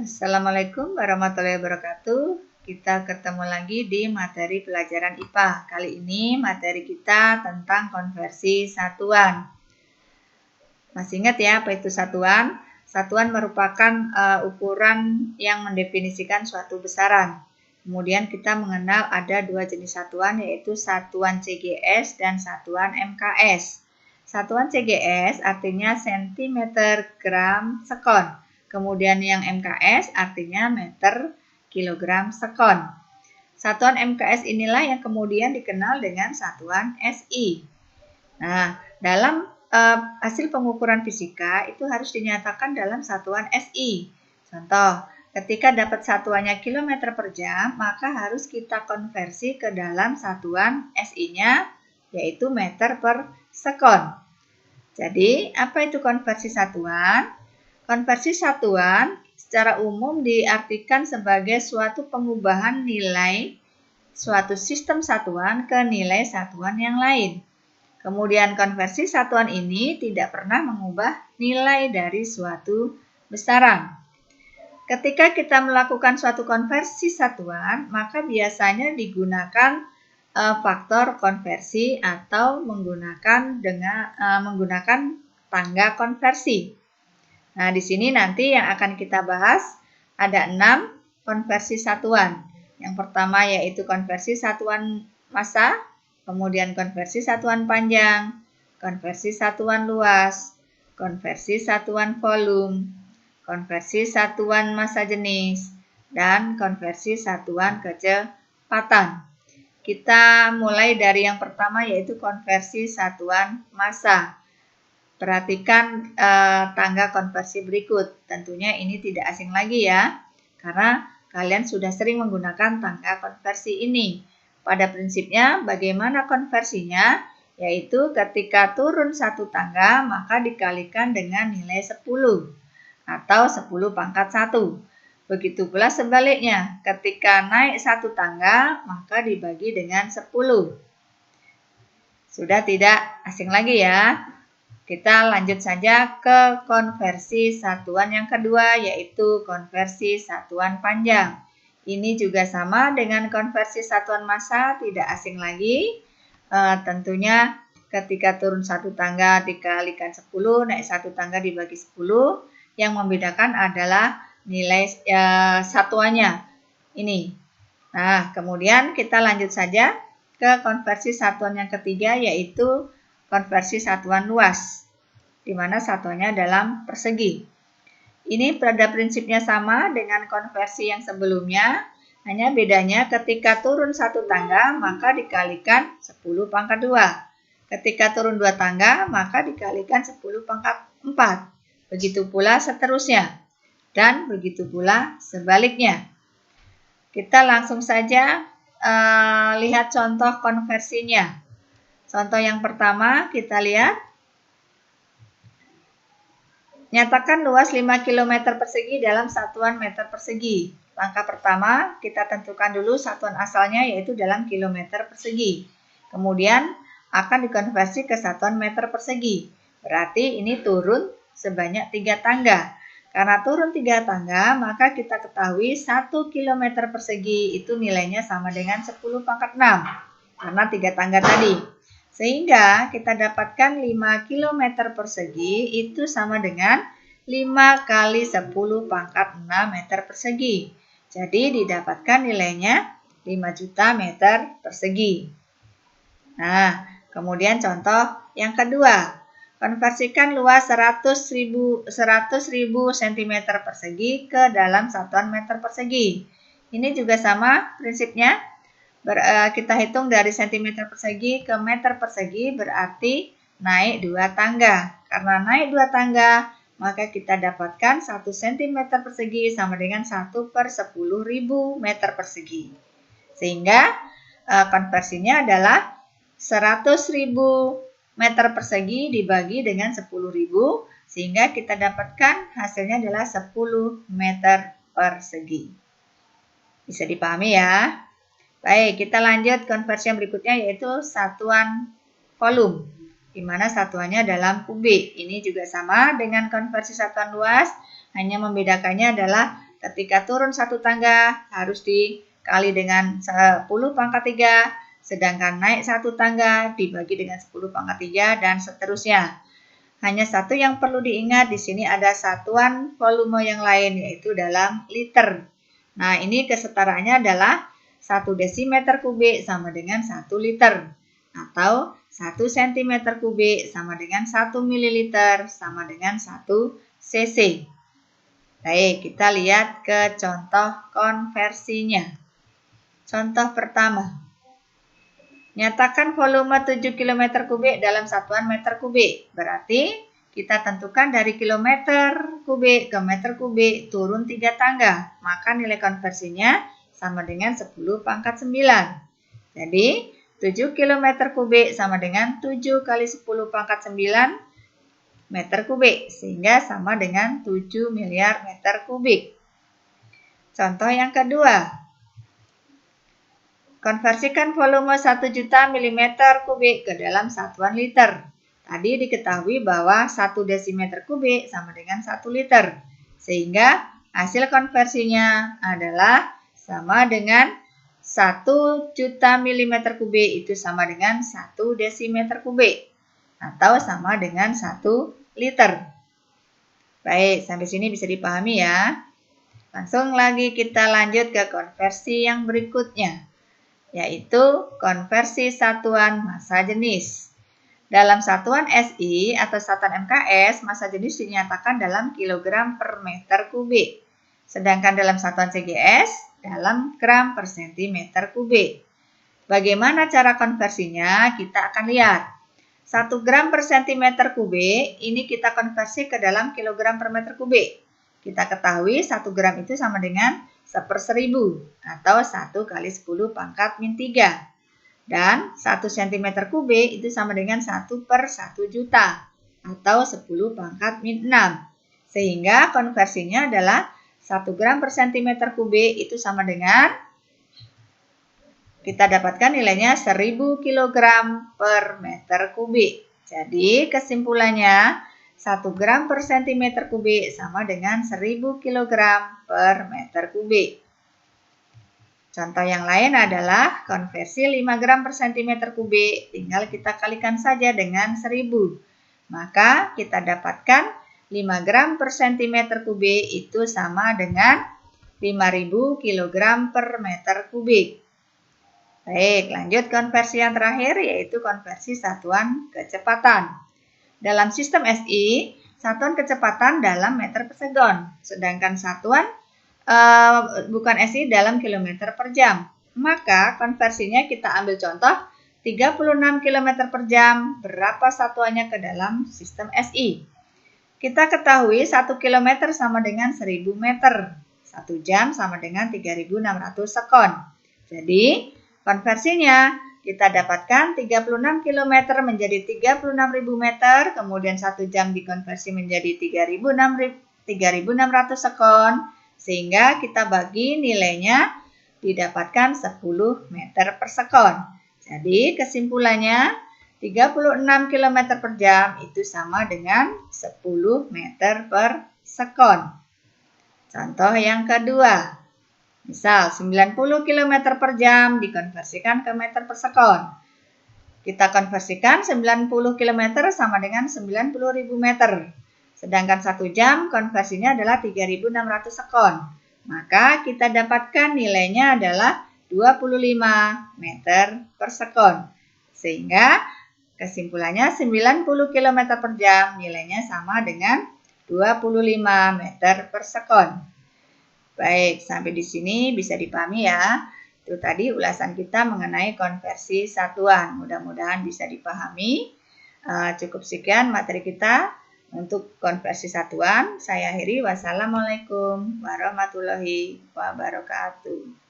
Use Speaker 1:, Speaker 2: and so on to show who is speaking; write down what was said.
Speaker 1: Assalamualaikum warahmatullahi wabarakatuh. Kita ketemu lagi di materi pelajaran IPA. Kali ini materi kita tentang konversi satuan. Masih ingat ya apa itu satuan? Satuan merupakan ukuran yang mendefinisikan suatu besaran. Kemudian kita mengenal ada dua jenis satuan, yaitu satuan CGS dan satuan MKS. Satuan CGS artinya cm gram sekon. Kemudian yang MKS artinya meter kilogram sekon. Satuan MKS inilah yang kemudian dikenal dengan satuan SI. Nah, dalam hasil pengukuran fisika itu harus dinyatakan dalam satuan SI. Contoh, ketika dapat satuannya kilometer per jam, maka harus kita konversi ke dalam satuan SI-nya, yaitu meter per sekon. Jadi, apa itu konversi satuan? Konversi satuan secara umum diartikan sebagai suatu pengubahan nilai suatu sistem satuan ke nilai satuan yang lain. Kemudian konversi satuan ini tidak pernah mengubah nilai dari suatu besaran. Ketika kita melakukan suatu konversi satuan, maka biasanya digunakan faktor konversi atau menggunakan tangga konversi. Nah, di sini nanti yang akan kita bahas ada 6 konversi satuan. Yang pertama yaitu konversi satuan massa, kemudian konversi satuan panjang, konversi satuan luas, konversi satuan volume, konversi satuan massa jenis, dan konversi satuan kecepatan. Kita mulai dari yang pertama yaitu konversi satuan massa. Perhatikan tangga konversi berikut. Tentunya ini tidak asing lagi ya, karena kalian sudah sering menggunakan tangga konversi ini. Pada prinsipnya bagaimana konversinya? Yaitu ketika turun satu tangga maka dikalikan dengan nilai 10 atau 10 pangkat 1. Begitu pula sebaliknya, ketika naik satu tangga maka dibagi dengan 10. Sudah tidak asing lagi ya. Kita lanjut saja ke konversi satuan yang kedua, yaitu konversi satuan panjang. Ini juga sama dengan konversi satuan massa, tidak asing lagi. Tentunya ketika turun satu tangga dikalikan 10, naik satu tangga dibagi 10. Yang membedakan adalah nilai satuannya. Ini. Nah, kemudian kita lanjut saja ke konversi satuan yang ketiga, yaitu konversi satuan luas, di mana satuannya dalam persegi. Ini pada prinsipnya sama dengan konversi yang sebelumnya, hanya bedanya ketika turun satu tangga maka dikalikan 10 pangkat 2. Ketika turun 2 tangga maka dikalikan 10 pangkat 4. Begitu pula seterusnya. Dan begitu pula sebaliknya. Kita langsung saja lihat contoh konversinya. Contoh yang pertama kita lihat. Nyatakan luas 5 km persegi dalam satuan meter persegi. Langkah pertama kita tentukan dulu satuan asalnya yaitu dalam kilometer persegi. Kemudian akan dikonversi ke satuan meter persegi. Berarti ini turun sebanyak 3 tangga. Karena turun 3 tangga maka kita ketahui 1 km persegi itu nilainya sama dengan 10 pangkat 6. Karena 3 tangga tadi. Sehingga kita dapatkan 5 km persegi itu sama dengan 5 kali 10 pangkat 6 meter persegi. Jadi didapatkan nilainya 5 juta meter persegi. Nah, kemudian contoh yang kedua. Konversikan luas 100.000 cm persegi ke dalam satuan meter persegi. Ini juga sama prinsipnya. Kita hitung dari cm persegi ke meter persegi berarti naik 2 tangga. Karena naik 2 tangga, maka kita dapatkan 1 cm persegi sama dengan 1/10.000 meter persegi. Sehingga konversinya adalah 100.000 meter persegi dibagi dengan 10.000, sehingga kita dapatkan hasilnya adalah 10 meter persegi. Bisa dipahami ya? Baik, kita lanjut konversi yang berikutnya yaitu satuan volume, di mana satuannya dalam kubik. Ini juga sama dengan konversi satuan luas, hanya membedakannya adalah ketika turun satu tangga harus dikali dengan 10 pangkat 3, sedangkan naik satu tangga dibagi dengan 10 pangkat 3 dan seterusnya. Hanya satu yang perlu diingat, di sini ada satuan volume yang lain yaitu dalam liter. Nah, ini kesetaraannya adalah 1 desimeter kubik sama dengan 1 liter atau 1 cm kubik sama dengan 1 ml sama dengan 1 cc. Baik, kita lihat ke contoh konversinya. Contoh pertama. Nyatakan volume 7 km kubik dalam satuan meter kubik. Berarti kita tentukan dari kilometer kubik ke meter kubik turun 3 tangga. Maka nilai konversinya sama dengan 10 pangkat 9. Jadi 7 km kubik sama dengan 7 kali 10 pangkat 9 meter kubik, sehingga sama dengan 7 miliar meter kubik. Contoh yang kedua, konversikan volume 1 juta milimeter kubik ke dalam satuan liter. Tadi diketahui bahwa 1 desimeter kubik sama dengan 1 liter, sehingga hasil konversinya adalah sama dengan 1 juta milimeter kubik itu sama dengan 1 desimeter kubik, atau sama dengan 1 liter. Baik, sampai sini bisa dipahami ya. Langsung lagi kita lanjut ke konversi yang berikutnya, yaitu konversi satuan massa jenis. Dalam satuan SI atau satuan MKS, massa jenis dinyatakan dalam kilogram per meter kubik. Sedangkan dalam satuan CGS, dalam gram per sentimeter kubik. Bagaimana cara konversinya? Kita akan lihat. 1 gram per sentimeter kubik, ini kita konversi ke dalam kilogram per meter kubik. Kita ketahui 1 gram itu sama dengan 1/1000 atau 1 kali 10 pangkat min 3. Dan 1 cm kubik itu sama dengan 1/1 juta atau 10 pangkat min 6. Sehingga konversinya adalah 1 gram per centimeter kubik itu sama dengan, kita dapatkan nilainya 1000 kg per meter kubik. Jadi kesimpulannya 1 gram per centimeter kubik sama dengan 1000 kg per meter kubik. Contoh yang lain adalah konversi 5 gram per centimeter kubik. Tinggal kita kalikan saja dengan 1000. Maka kita dapatkan 5 gram per centimeter kubik itu sama dengan 5000 kg per meter kubik. Baik, lanjut konversi yang terakhir yaitu konversi satuan kecepatan. Dalam sistem SI, satuan kecepatan dalam meter per second, sedangkan satuan bukan SI dalam kilometer per jam. Maka konversinya kita ambil contoh 36 km per jam, berapa satuannya ke dalam sistem SI. Kita ketahui 1 km sama dengan 1000 meter, 1 jam sama dengan 3600 sekon. Jadi konversinya kita dapatkan 36 km menjadi 36.000 meter, kemudian 1 jam dikonversi menjadi 3.600 sekon, sehingga kita bagi nilainya didapatkan 10 meter per sekon. Jadi kesimpulannya 36 km per jam itu sama dengan 10 meter per sekon. Contoh yang kedua. Misal 90 km per jam dikonversikan ke meter per sekon. Kita konversikan 90 km sama dengan 90.000 meter. Sedangkan 1 jam konversinya adalah 3.600 sekon. Maka kita dapatkan nilainya adalah 25 meter per sekon. Sehingga kesimpulannya 90 km per jam nilainya sama dengan 25 meter per sekon. Baik, sampai di sini bisa dipahami ya. Itu tadi ulasan kita mengenai konversi satuan. Mudah-mudahan bisa dipahami. Cukup sekian materi kita untuk konversi satuan. Saya akhiri. Wassalamualaikum warahmatullahi wabarakatuh.